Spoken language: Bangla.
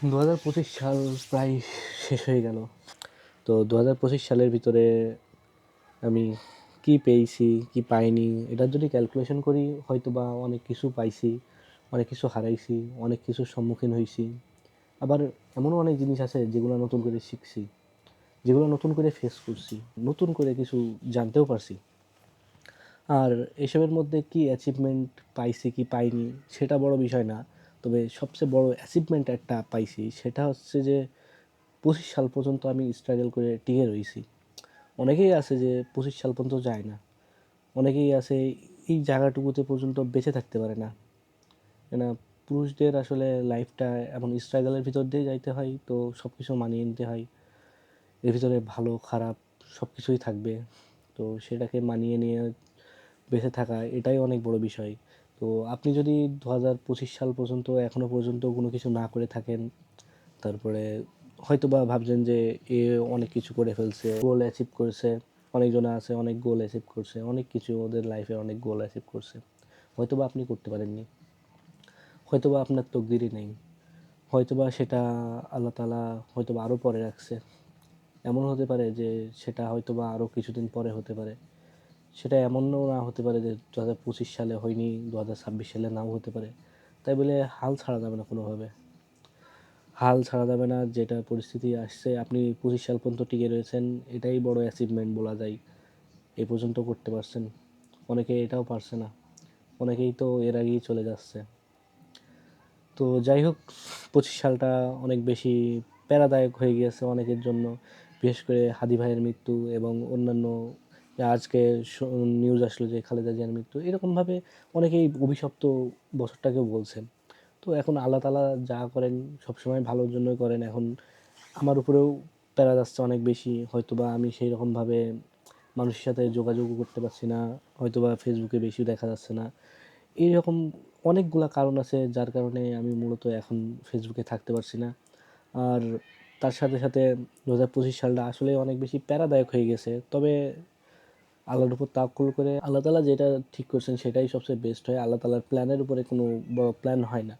2025 সাল প্রায় শেষ হয়ে গেল। তো 2025 সালের ভিতরে আমি কি পেয়েছি, কি পাইনি এটার যদি ক্যালকুলেশন করি হয়তোবা অনেক কিছু পাইছি, অনেক কিছু হারাইছি, অনেক কিছুর সম্মুখীন হইছি। আবার এমনও অনেক জিনিস আছে যেগুলো নতুন করে শিখছি, যেগুলো নতুন করে ফেস করছি, নতুন করে কিছু জানতেও পারছি। আর এসবের মধ্যে কি অ্যাচিভমেন্ট পাইছি কি পাইনি সেটা বড় বিষয় না। তবে সবচেয়ে বড় অ্যাচিভমেন্ট একটা পাইছি, সেটা হচ্ছে যে 25 সাল পর্যন্ত আমি স্ট্রাগল করে টিকে রইছি। অনেকেই আছে যে 25 সাল পর্যন্ত যায় না, অনেকেই আছে এই জায়গাটুকুতে পর্যন্ত বেঁচে থাকতে পারে না। কেন, পুরুষদের আসলে লাইফটা এমন স্ট্রাগলের ভিতর দিয়ে যাইতে হয়, তো সব কিছু মানিয়ে নিতে হয়। এর ভিতরে ভালো খারাপ সব কিছুই থাকবে, তো সেটাকে মানিয়ে নিয়ে বেঁচে থাকা এটাই অনেক বড় বিষয়। তো আপনি যদি 2025 সাল পর্যন্ত এখনও পর্যন্ত কোনো কিছু না করে থাকেন, তারপরে হয়তোবা ভাবছেন যে এ অনেক কিছু করে ফেলছে, গোল অ্যাচিভ করেছে। অনেকজনে আছে অনেক গোল অ্যাচিভ করছে, অনেক কিছু ওদের লাইফে অনেক গোল অ্যাচিভ করছে, হয়তোবা আপনি করতে পারেননি, হয়তোবা আপনার তকদিরই নেই, হয়তোবা সেটা আল্লাহ তাআলা হয়তোবা আরও পরে রাখছে। এমন হতে পারে যে সেটা হয়তোবা আরও কিছুদিন পরে হতে পারে, সেটা এমনও না হতে পারে যে 2025 সালে হয়নি 2026 সালে নাও হতে পারে। তাই বলে হাল ছাড়া যাবে না কোনোভাবে, হাল ছাড়া যাবে না। যেটা পরিস্থিতি আসছে, আপনি 25 সাল পর্যন্ত টিকে রয়েছেন, এটাই বড় অ্যাচিভমেন্ট বলা যায়। এ পর্যন্ত করতে পারছেন, অনেকে এটাও পারছে না, অনেকেই তো এর আগেই চলে যাচ্ছে। তো যাই হোক, 25 সালটা অনেক বেশি প্যারাদায়ক হয়ে গিয়েছে অনেকের জন্য, বিশেষ করে হাদি ভাইয়ের মৃত্যু এবং অন্যান্য যে আজকে নিউজ আসলো যে খালেদা জিয়ার মৃত্যু, এরকমভাবে অনেকেই অভিশপ্ত বছরটাকেও বলছেন। তো এখন আল্লাহ তাআলা যা করেন সবসময় ভালোর জন্যই করেন। এখন আমার উপরেও প্যারা যাচ্ছে অনেক বেশি, হয়তোবা আমি সেই রকমভাবে মানুষের সাথে যোগাযোগও করতে পারছি না, হয়তোবা ফেসবুকে বেশি দেখা যাচ্ছে না। এইরকম অনেকগুলা কারণ আছে যার কারণে আমি মূলত এখন ফেসবুকে থাকতে পারছি না। আর তার সাথে সাথে 2025 সালটা আসলে অনেক বেশি প্যারাদায়ক হয়ে গেছে। তবে আল্লাহর উপর তাওয়াক্কুল করে আল্লাহ তাআলা যেটা ঠিক করছেন সেটাই সবচেয়ে বেস্ট হয়। আল্লাহ তাআলার প্ল্যানের উপরে কোনো বড় প্ল্যান হয় না।